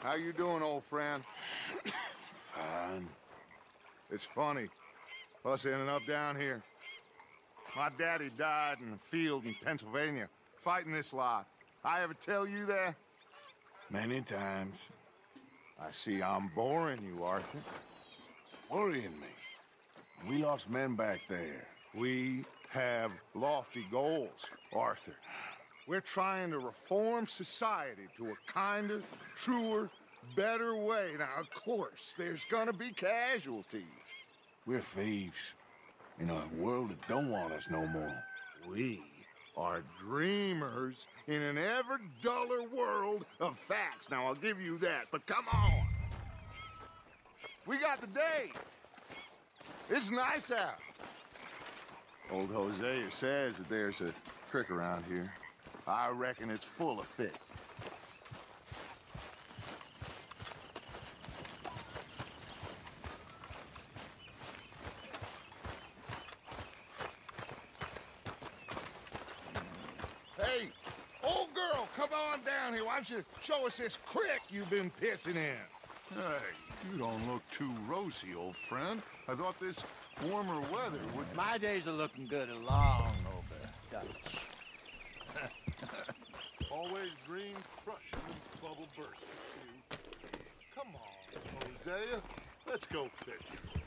How you doing, old friend? Fine. It's funny, us ending up down here. My daddy died in a field in Pennsylvania, fighting this lot. I ever tell you that? Many times. I see I'm boring you, Arthur. Worrying me. We lost men back there. We have lofty goals, Arthur. We're trying to reform society to a kinder, truer, better way. Now, of course, there's gonna be casualties. We're thieves. In a world that don't want us no more. We are dreamers in an ever duller world of facts. Now, I'll give you that, but come on. We got the day. It's nice out. Old Hosea says that there's a creek around here. I reckon it's full of fish. Hey, old girl, come on down here. Why don't you show us this creek you've been pissing in? Hey, you don't look too rosy, old friend. I thought this warmer weather would... My days are looking good along over, Dutch. Always green crushing and bubble bursting. Come on, Hosea. Let's go fishing.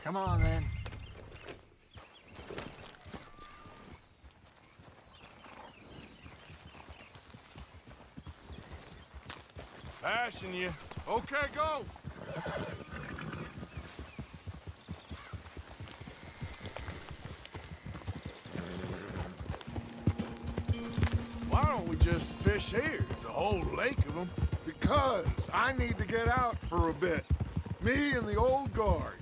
Come on, then. Passing you. Okay, go! Why don't we just fish here? There's a whole lake of them. Because I need to get out for a bit. Me and the old guard.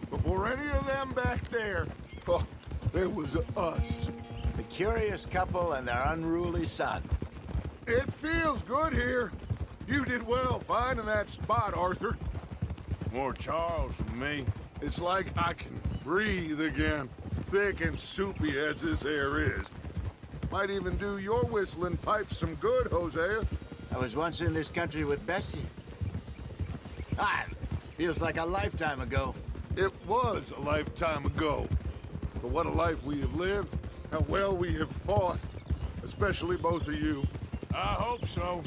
Before any of them back there, oh, there was us. The curious couple and their unruly son. It feels good here. You did well finding that spot, Arthur. More Charles than me. It's like I can breathe again, thick and soupy as this air is. Might even do your whistling pipes some good, Hosea. I was once in this country with Bessie. Feels like a lifetime ago. It was a lifetime ago. But what a life we have lived. How well we have fought. Especially both of you. I hope so.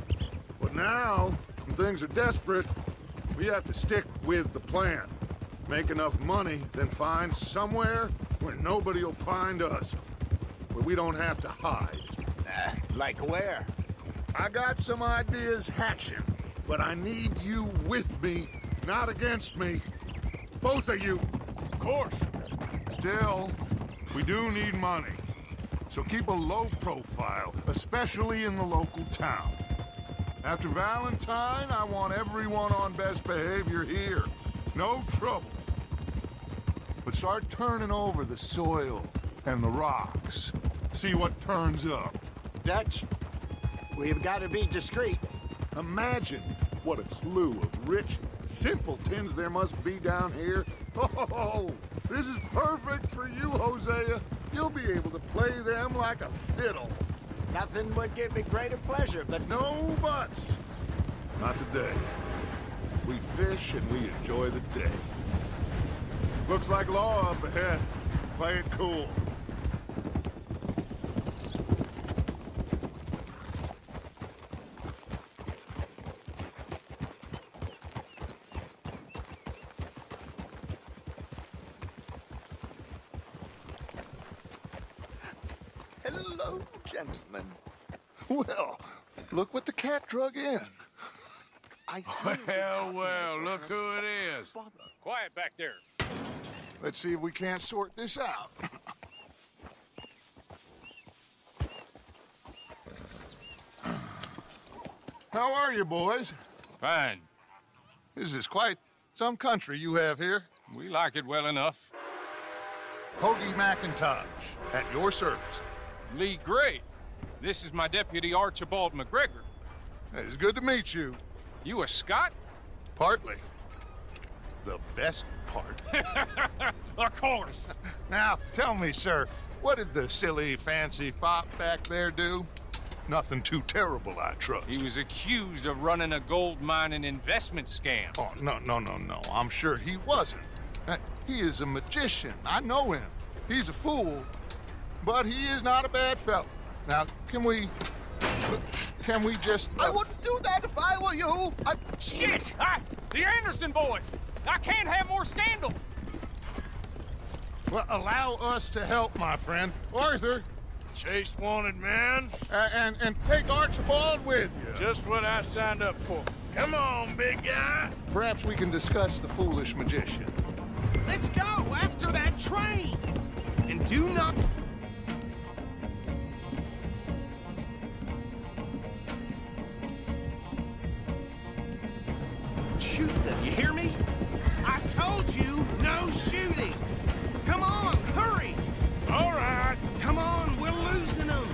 But now, when things are desperate, we have to stick with the plan. Make enough money, then find somewhere where nobody will find us. Where we don't have to hide. Like where? I got some ideas hatching, but I need you with me, not against me. Both of you. Of course. Still, we do need money. So keep a low profile, especially in the local town. After Valentine, I want everyone on best behavior here. No trouble. But start turning over the soil and the rocks. See what turns up. Dutch, we've got to be discreet. Imagine what a slew of rich simpletons there must be down here. Oh, this is perfect for you, Hosea. You'll be able to play them like a fiddle. Nothing would give me greater pleasure, but No buts. Not today. We fish and we enjoy the day. Looks like law up ahead. Play it cool. Hello, gentlemen. Well, look what the cat drug in. I see. Well, look who it is. Quiet back there. Let's see if we can't sort this out. How are you, boys? Fine. This is quite some country you have here. We like it well enough. Hoagie McIntosh, at your service. Lee Gray. This is my deputy Archibald McGregor. It's good to meet you. You a Scot? Partly. The best part. Of course. Now, tell me, sir, what did the silly, fancy fop back there do? Nothing too terrible, I trust. He was accused of running a gold mining investment scam. Oh, no. I'm sure he wasn't. He is a magician. I know him. He's a fool, but he is not a bad fellow. Now, can we just... I wouldn't do that if I were you. Shit! The Anderson boys! I can't have more scandal! Well, allow us to help, my friend. Arthur, Chase wanted man. and take Archibald with you. Just what I signed up for. Come on, big guy. Perhaps we can discuss the foolish magician. Let's go after that train. And do not... shoot them, you hear me? I told you, no shooting. Come on, hurry. All right. Come on, we're losing them.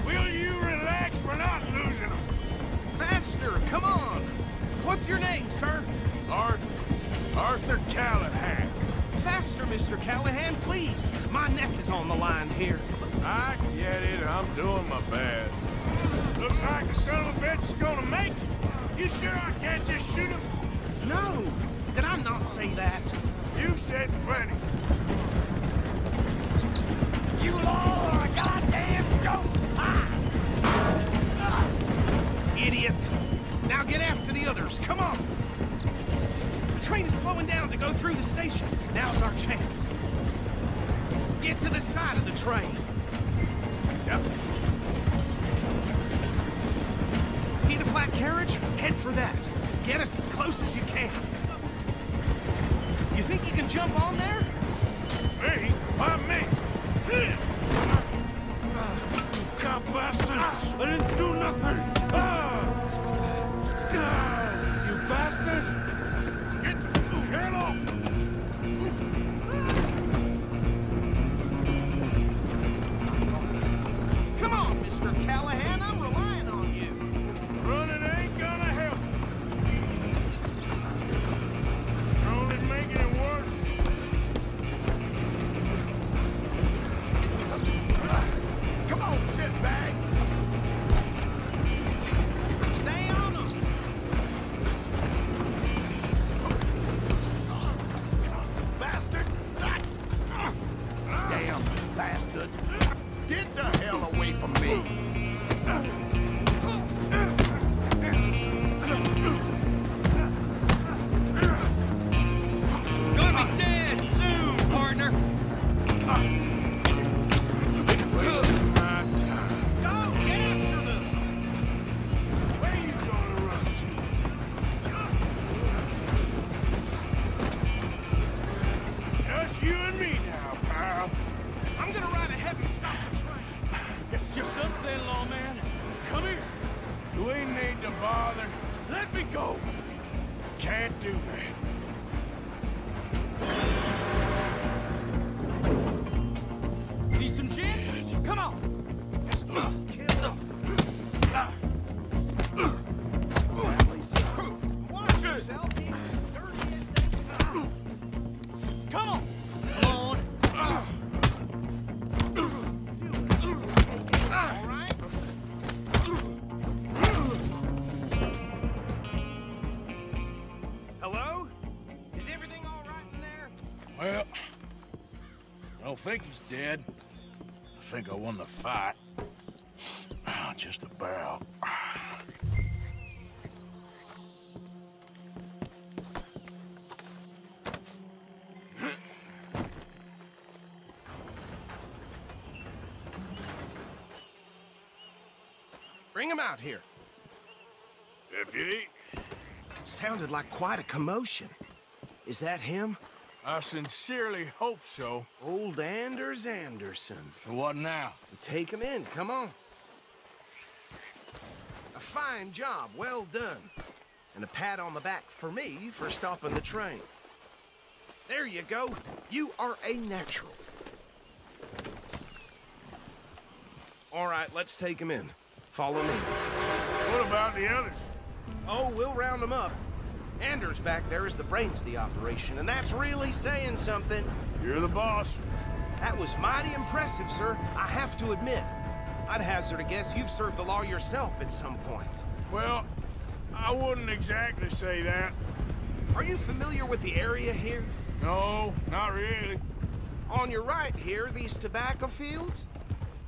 Will you relax? We're not losing them. Faster, come on. What's your name, sir? Arthur Callahan. Faster, Mr. Callahan, please. My neck is on the line here. I get it. I'm doing my best. Looks like the son of a bitch is gonna make it. You sure I can't just shoot him? No! Did I not say that? You've said plenty. You all are a goddamn joke! Idiot! Now get after the others, come on! The train is slowing down to go through the station. Now's our chance. Get to the side of the train. Yep. See the flat carriage? Head for that. Get us as close as you can. You think you can jump on there? Me? Why me? God bastard! I didn't do nothing! You bastard! Get off! Come on, Mr. Callahan, I'm relying on you. Running ain't gonna help. You're only making it worse. Come on, shitbag! Stay on them. Bastard! Damn bastard! Get the hell away from me! Gonna be dead soon, partner. Wasting my time. Go, get after them. Where you gonna run to? Just you and me now, pal. I'm gonna ride a heavy stop train. It's just us then, lawman. Come here. You ain't need to bother. Let me go. Can't do that. Need some gin? Come on. Watch yourself. He's dirty as things. Come on. Come on. All right. Hello? Is everything all right in there? Well, I don't think he's dead. I think I won the fight. Just about. Bring him out here. Deputy, Sounded like quite a commotion. Is that him? I sincerely hope so. Old Anders Anderson. So what now? Take him in, come on. A fine job, well done. And a pat on the back for me for stopping the train. There you go. You are a natural. All right, let's take him in. Follow me. What about the others? Oh, we'll round them up. Anders back there is the brains of the operation, and that's really saying something. You're the boss. That was mighty impressive, sir. I have to admit. I'd hazard a guess you've served the law yourself at some point. Well, I wouldn't exactly say that. Are you familiar with the area here? No, not really. On your right here, these tobacco fields?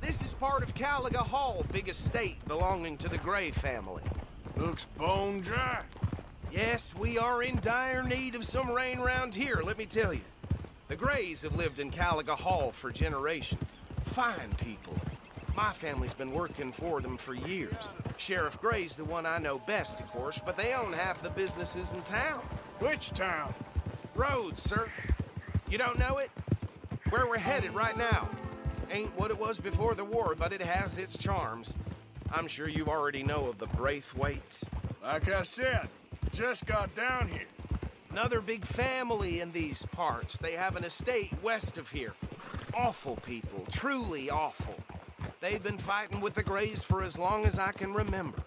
This is part of Caliga Hall, big estate belonging to the Gray family. Looks bone dry. Yes, we are in dire need of some rain round here, let me tell you. The Grays have lived in Caliga Hall for generations. Fine people. My family's been working for them for years. Sheriff Gray's the one I know best, of course, but they own half the businesses in town. Which town? Rhodes, sir. You don't know it? Where we're headed right now. Ain't what it was before the war, but it has its charms. I'm sure you already know of the Braithwaites. Like I said, just got down here. Another big family in these parts. They have an estate west of here. Awful people, truly awful. They've been fighting with the Grays for as long as I can remember.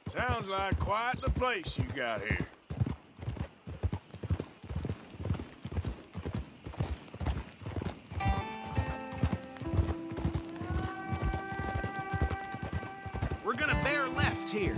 Sounds like quite the place you got here. We're gonna bear left here.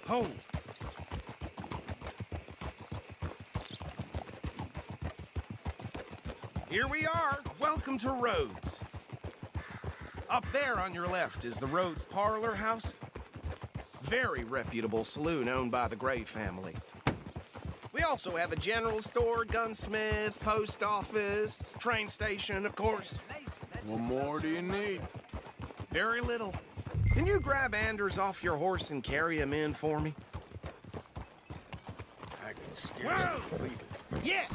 Hold. Here we are. Welcome to Rhodes. Up there on your left is the Rhodes Parlor House. Very reputable saloon owned by the Gray family. We also have a general store, gunsmith, post office, train station, of course. What more do you need? Very little. Can you grab Anders off your horse and carry him in for me? I can scarcely believe it. Yeah!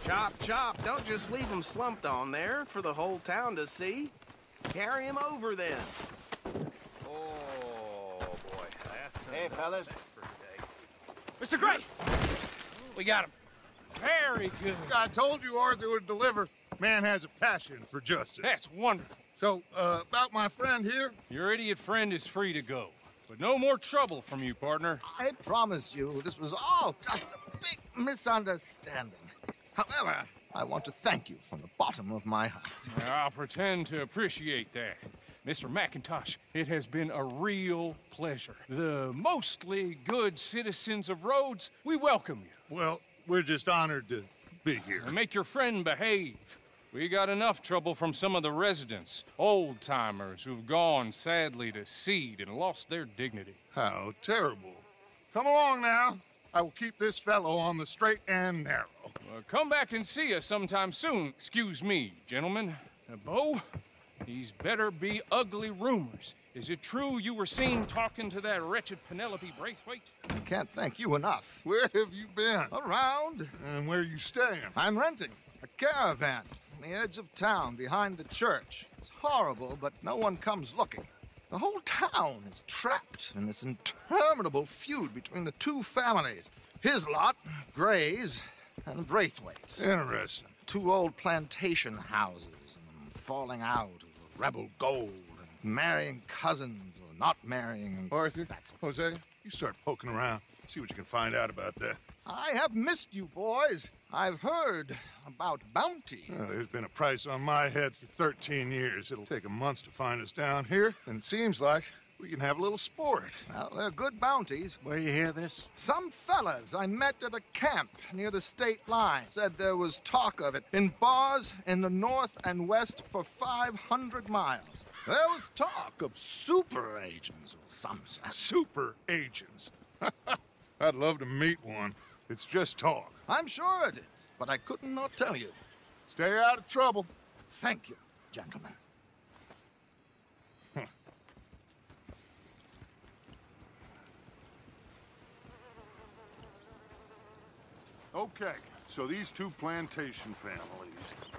Chop, chop. Don't just leave him slumped on there for the whole town to see. Carry him over then. Oh, boy. Hey, fellas. Mr. Gray! We got him. Very good. I told you Arthur would deliver. Man has a passion for justice. That's wonderful. So, about my friend here? Your idiot friend is free to go. But no more trouble from you, partner. I promise you, this was all just a big misunderstanding. However, I want to thank you from the bottom of my heart. I'll pretend to appreciate that. Mr. McIntosh, it has been a real pleasure. The mostly good citizens of Rhodes, we welcome you. Well, we're just honored to be here. And make your friend behave. We got enough trouble from some of the residents, old-timers who've gone, sadly, to seed and lost their dignity. How terrible. Come along now. I will keep this fellow on the straight and narrow. Come back and see us sometime soon. Excuse me, gentlemen. Bo, these better be ugly rumors. Is it true you were seen talking to that wretched Penelope Braithwaite? I can't thank you enough. Where have you been? Around. And where are you staying? I'm renting a caravan on the edge of town behind the church. It's horrible, but no one comes looking. The whole town is trapped in this interminable feud between the two families. His lot, Gray's, and Braithwaite's. Interesting. Two old plantation houses, and falling out over rebel gold, and marrying cousins or not marrying. Arthur, Jose, you start poking around. See what you can find out about that. I have missed you, boys. I've heard about bounty. Well, there's been a price on my head for 13 years. It'll take 'em months to find us down here, and it seems like we can have a little sport. Well, they're good bounties. Where you hear this? Some fellas I met at a camp near the state line said there was talk of it in bars in the north and west for 500 miles. There was talk of super agents, some said. Super agents. I'd love to meet one. It's just talk. I'm sure it is, but I couldn't not tell you. Stay out of trouble. Thank you, gentlemen. Okay, so these two plantation families.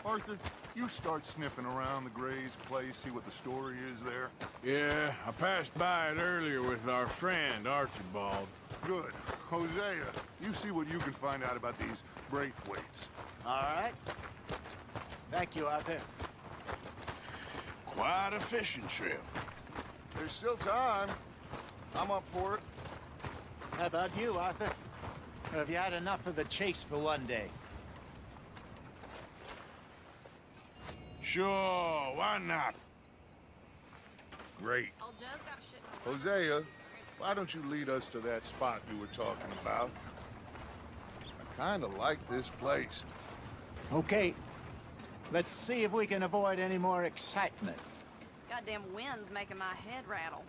Arthur, you start sniffing around the Gray's place, see what the story is there. Yeah, I passed by it earlier with our friend, Archibald. Good. Hosea, you see what you can find out about these Braithwaites. All right. Thank you, Arthur. Quite a fishing trip. There's still time. I'm up for it. How about you, Arthur? Or have you had enough of the chase for one day? Sure, why not? Great. Hosea, why don't you lead us to that spot you were talking about? I kinda like this place. Okay. Let's see if we can avoid any more excitement. Goddamn wind's making my head rattle.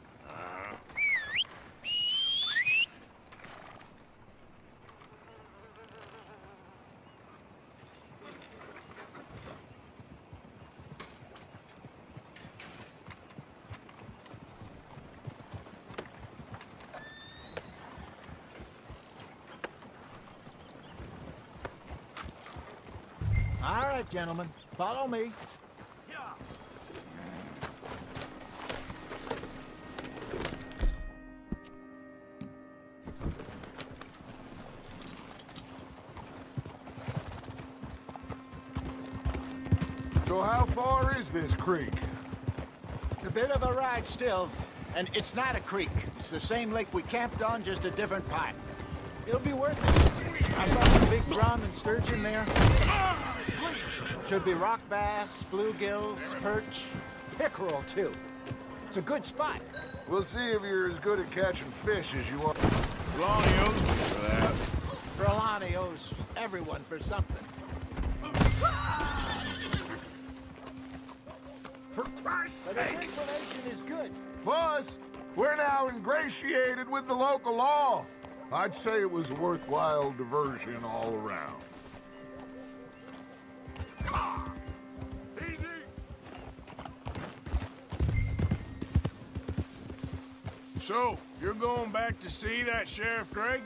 All right, gentlemen. Follow me. So how far is this creek? It's a bit of a ride still, and it's not a creek. It's the same lake we camped on, just a different part. It'll be worth it. I saw some big drum and sturgeon there. Should be rock bass, bluegills, perch, pickerel, too. It's a good spot. We'll see if you're as good at catching fish as you are. Lonnie owes me for that. Trelawney owes everyone for something. For Christ's But his sake! information is good. Plus, we're now ingratiated with the local law. I'd say it was a worthwhile diversion all around. Easy! So, you're going back to see that Sheriff Craig?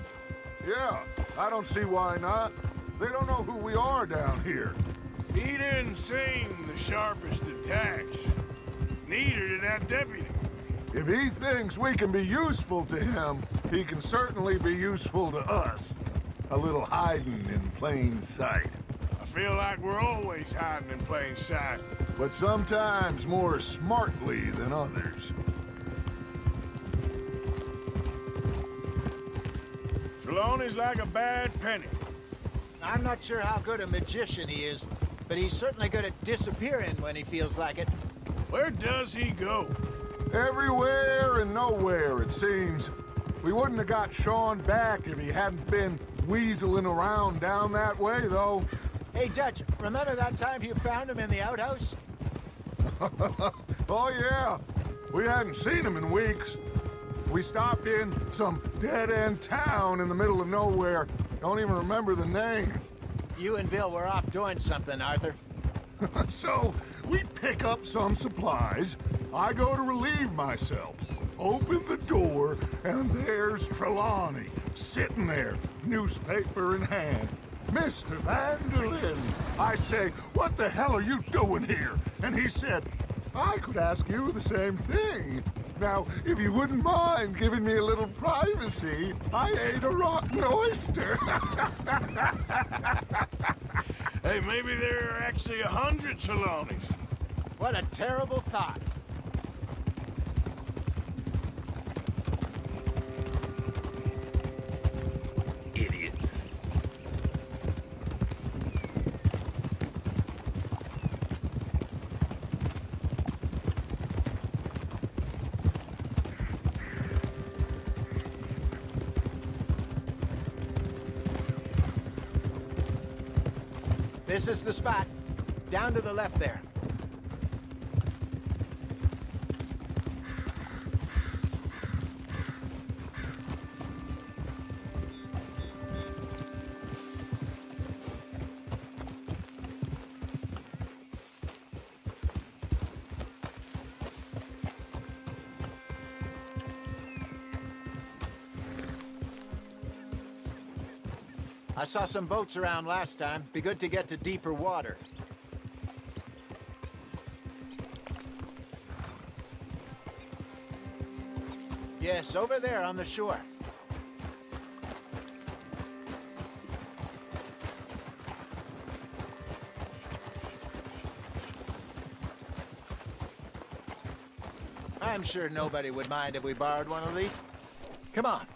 Yeah, I don't see why not. They don't know who we are down here. He didn't seem the sharpest attacks. Neither did that deputy. If he thinks we can be useful to him, he can certainly be useful to us. A little hiding in plain sight. I feel like we're always hiding in plain sight. But sometimes more smartly than others. Trelawney's like a bad penny. I'm not sure how good a magician he is, but he's certainly good at disappearing when he feels like it. Where does he go? Everywhere and nowhere, it seems. We wouldn't have got Sean back if he hadn't been weaseling around down that way, though. Hey, Dutch, remember that time you found him in the outhouse? Oh, yeah. We hadn't seen him in weeks. We stopped in some dead-end town in the middle of nowhere. Don't even remember the name. You and Bill were off doing something, Arthur. So, we pick up some supplies. I go to relieve myself. Open the door, and there's Trelawney, sitting there, newspaper in hand. Mr. Van der Linde. I say, what the hell are you doing here? And he said, I could ask you the same thing. Now, if you wouldn't mind giving me a little privacy, I ate a rotten oyster. Hey, maybe there are actually 100 Trelawneys. What a terrible thought. Idiots. This is the spot. Down to the left there. I saw some boats around last time. Be good to get to deeper water. Yes, over there on the shore. I'm sure nobody would mind if we borrowed one of these. Come on.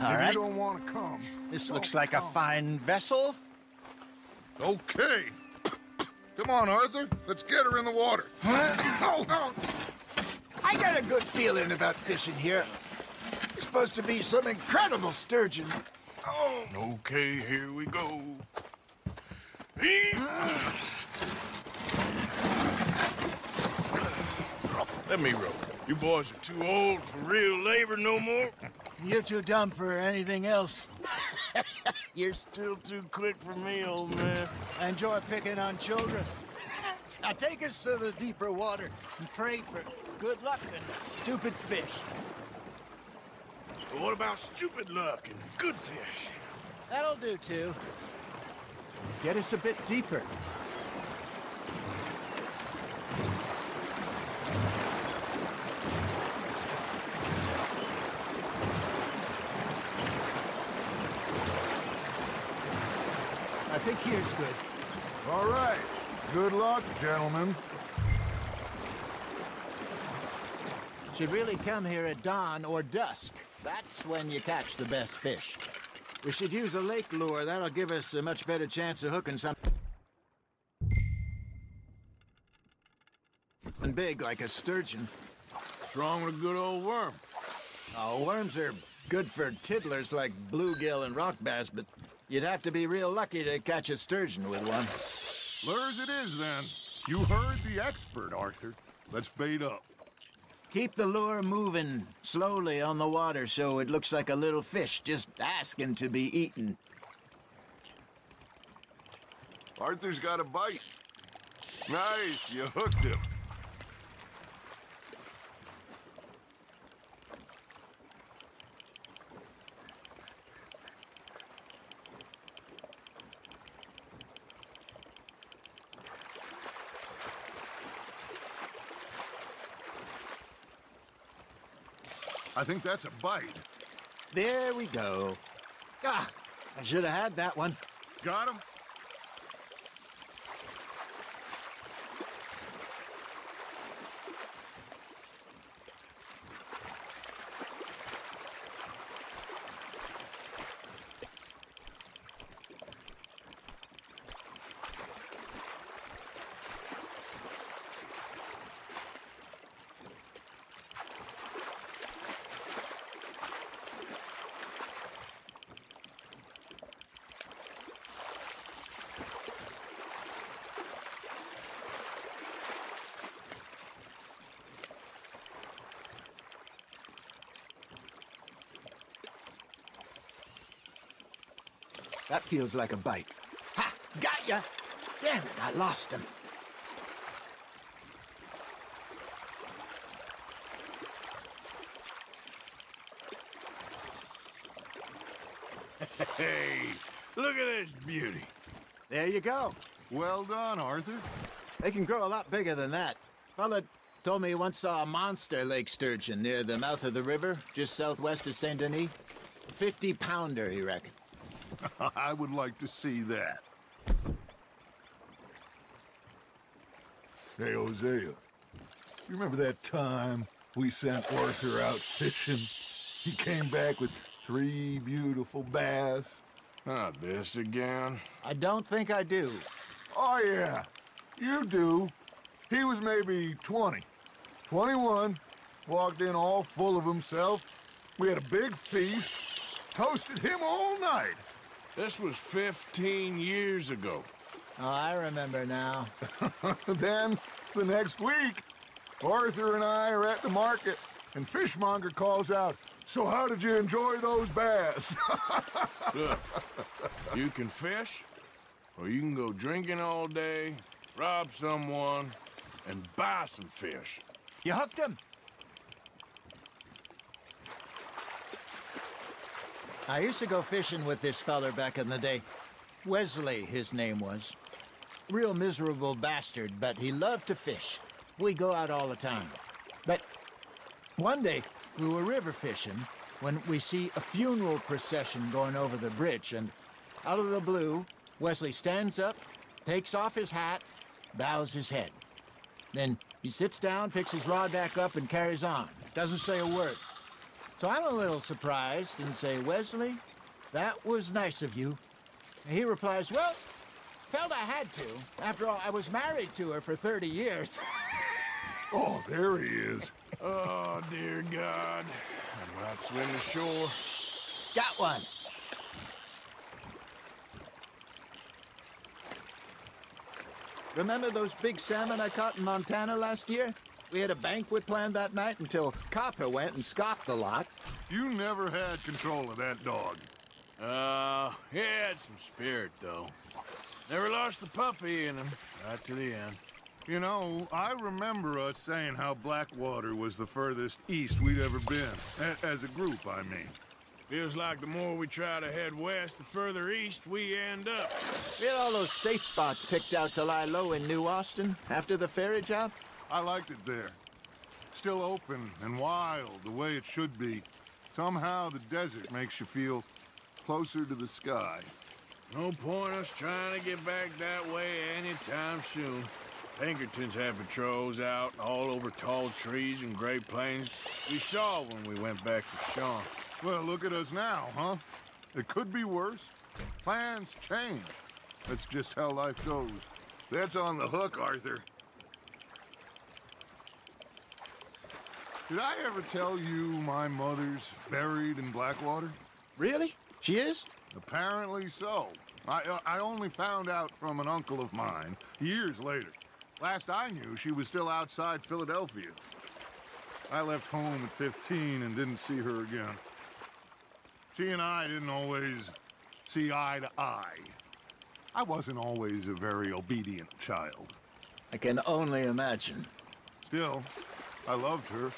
All right. You don't want to come. This looks like a fine vessel. Okay. Come on, Arthur. Let's get her in the water. Oh. I got a good feeling about fishing here. It's supposed to be some incredible sturgeon. Oh. Okay, here we go. Let me row. You boys are too old for real labor no more. You're too dumb for anything else. You're still too quick for me, old man. I enjoy picking on children. Now take us to the deeper water and pray for good luck and stupid fish. But what about stupid luck and good fish? That'll do, too. Get us a bit deeper. I think here's good. All right. Good luck, gentlemen. Should really come here at dawn or dusk. That's when you catch the best fish. We should use a lake lure. That'll give us a much better chance of hooking something big like a sturgeon. What's wrong with a good old worm? Oh, worms are good for tiddlers like bluegill and rock bass, but you'd have to be real lucky to catch a sturgeon with one. Lures it is, then. You heard the expert, Arthur. Let's bait up. Keep the lure moving slowly on the water so it looks like a little fish just asking to be eaten. Arthur's got a bite. Nice, you hooked him. I think that's a bite. There we go. Ah, I should have had that one. Got him? That feels like a bite. Ha! Got ya! Damn it, I lost him. Hey, look at this beauty. There you go. Well done, Arthur. They can grow a lot bigger than that. Fella told me he once saw a monster lake sturgeon near the mouth of the river, just southwest of Saint Denis. 50-pounder, he reckoned. I would like to see that. Hey, Hosea. You remember that time we sent Arthur out fishing? He came back with 3 beautiful bass. Not this again. I don't think I do. Oh, yeah. You do. He was maybe 20. 21. Walked in all full of himself. We had a big feast. Toasted him all night. This was 15 years ago. Oh, I remember now. Then, the next week, Arthur and I are at the market, and Fishmonger calls out, "So how did you enjoy those bass?" Look, you can fish, or you can go drinking all day, rob someone, and buy some fish. You hooked him? I used to go fishing with this feller back in the day. Wesley, his name was. Real miserable bastard, but he loved to fish. We'd go out all the time. But One day, we were river fishing when we see a funeral procession going over the bridge, and out of the blue, Wesley stands up, takes off his hat, bows his head. Then he sits down, picks his rod back up, and carries on. Doesn't say a word. So I'm a little surprised and say, Wesley, that was nice of you. And he replies, well, felt I had to. After all, I was married to her for 30 years. Oh, there he is. Oh, dear God. I'm about to swim the shore. Got one. Remember those big salmon I caught in Montana last year? We had a banquet planned that night until Copper went and scoffed the lot. You never had control of that dog. He had some spirit, though. Never lost the puppy in him, right to the end. You know, I remember us saying how Blackwater was the furthest east we'd ever been. As a group, I mean. Feels like the more we try to head west, the further east we end up. We had all those safe spots picked out to lie low in New Austin after the ferry job. I liked it there. Still open and wild, the way it should be. Somehow the desert makes you feel closer to the sky. No point us trying to get back that way anytime soon. Pinkertons had patrols out all over tall trees and Great Plains. We saw when we went back to Sean. Well, look at us now, huh? It could be worse. Plans change. That's just how life goes. That's on the hook, Arthur. Did I ever tell you my mother's buried in Blackwater? Really? She is? Apparently so. I only found out from an uncle of mine years later. Last I knew, she was still outside Philadelphia. I left home at 15 and didn't see her again. She and I didn't always see eye to eye. I wasn't always a very obedient child. I can only imagine. Still, I loved her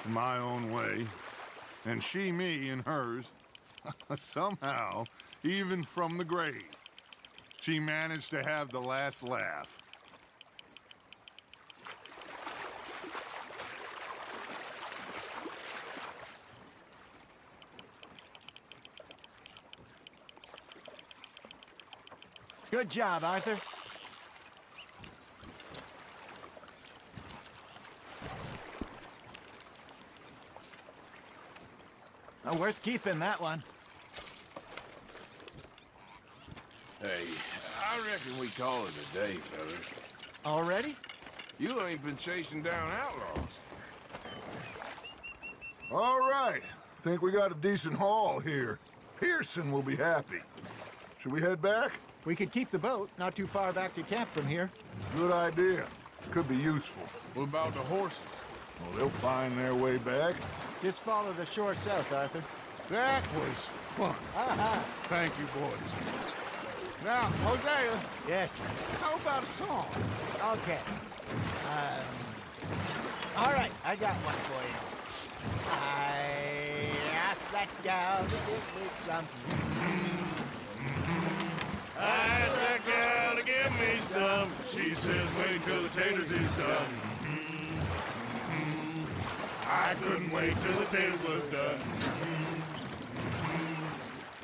in my own way, and she me in hers. Somehow, even from the grave, she managed to have the last laugh. Good job, Arthur. Worth keeping, that one. Hey, I reckon we call it a day, fellas. Already? You ain't been chasing down outlaws. All right. Think we got a decent haul here. Pearson will be happy. Should we head back? We could keep the boat, not too far back to camp from here. Good idea. Could be useful. What about the horses? Well, they'll find their way back. Just follow the shore south, Arthur. That was fun. Thank you, boys. Now, Hosea, Yes. how about a song? Okay. All right, I got one for you. I asked that gal to give me something. I asked that gal to give me some. She says, wait till the taters is done. I couldn't wait till the taters was done.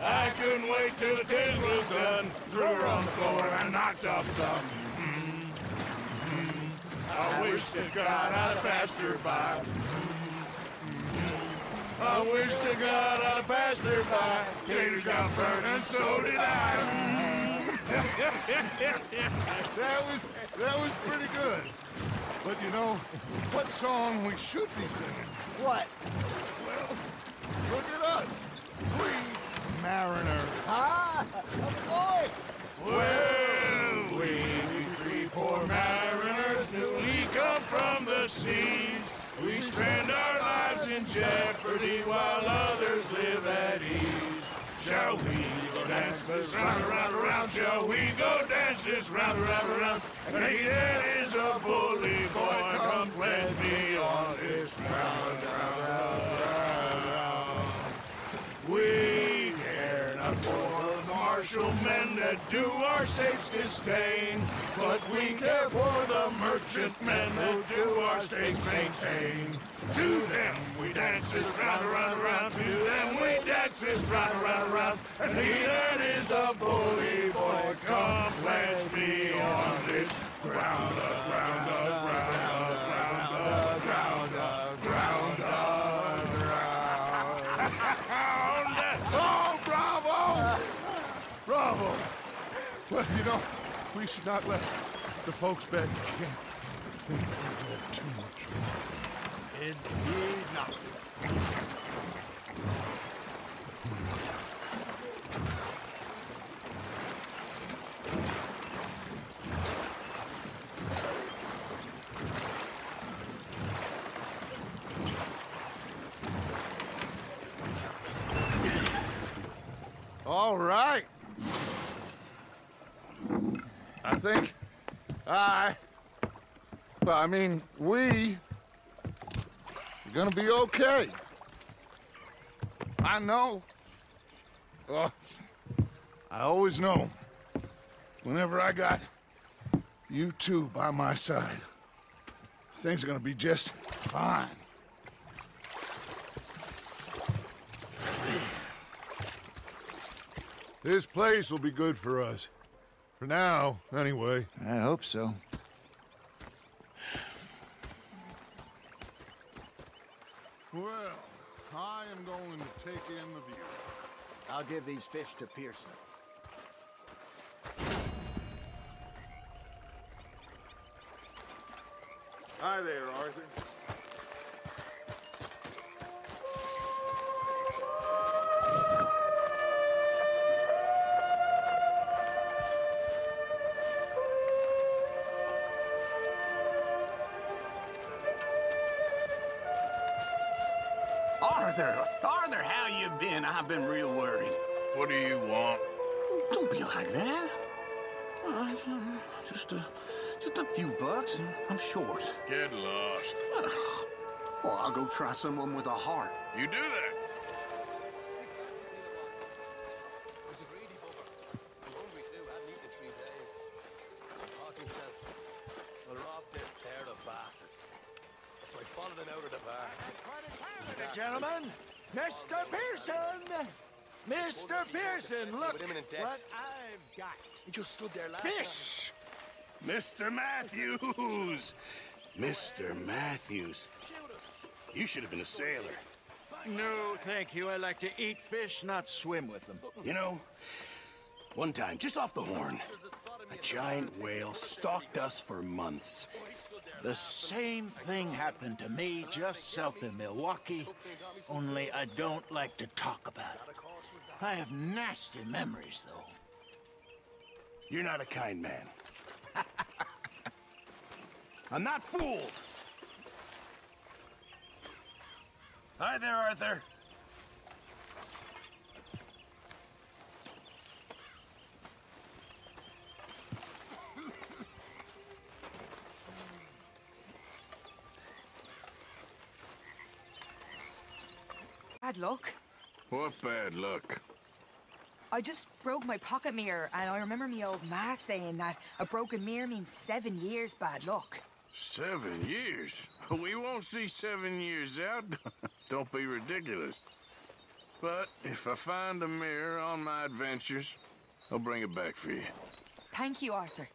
I couldn't wait till the taters was done. Threw her on the floor and I knocked off some. I wish to God I'd have passed her by. I wish to God I'd have passed her by. Taters got burned and so did I. That was pretty good. But you know, what song we should be singing? What? Well, look at us. 3 mariners. Ah, of course. Well, we 3 poor mariners newly come from the seas. We spend our lives in jeopardy while others live at ease. Shall we go dance this round, around, around? Shall we go dance this round, around, around? Nathan is a bully boy, come pledge me on this round, round, round. We care not for the marsh partial men that do our state's disdain. But we care for the merchant men that do our state's maintain. To them we dance this round, around, around. To them we dance this round, around, around. And he that is a bully boy, come pledge me on this ground up, ground up, ground up, ground up, ground up, ground up, ground up. Oh, bravo! Bravo! Well, you know, we should not let the folks back again think that we're doing too much fun. Indeed not. All right. I think we are gonna be okay. I know. I always know. Whenever I got you two by my side, things are gonna be just fine. This place will be good for us. For now, anyway. I hope so. Well, I am going to take in the view. I'll give these fish to Pearson. Hi there, Arthur. Arthur, how you been? I've been real worried. What do you want? Don't be like that. Just a few bucks. I'm short. Get lost. Well, I'll go try someone with a heart. You do that. Gentlemen, Mr. Pearson! Mr. Pearson, look what I've got. You just stood there Fish! Mr. Matthews! Mr. Matthews. You should have been a sailor. No, thank you. I like to eat fish, not swim with them. You know, one time, just off the Horn, a giant whale stalked us for months. The same thing happened to me just south of Milwaukee, only I don't like to talk about it. I have nasty memories, though. You're not a kind man. I'm not fooled. Hi there, Arthur. Bad luck. What bad luck? I just broke my pocket mirror, and I remember me old ma saying that a broken mirror means 7 years bad luck. 7 years? We won't see 7 years out. Don't be ridiculous. But if I find a mirror on my adventures, I'll bring it back for you. Thank you, Arthur.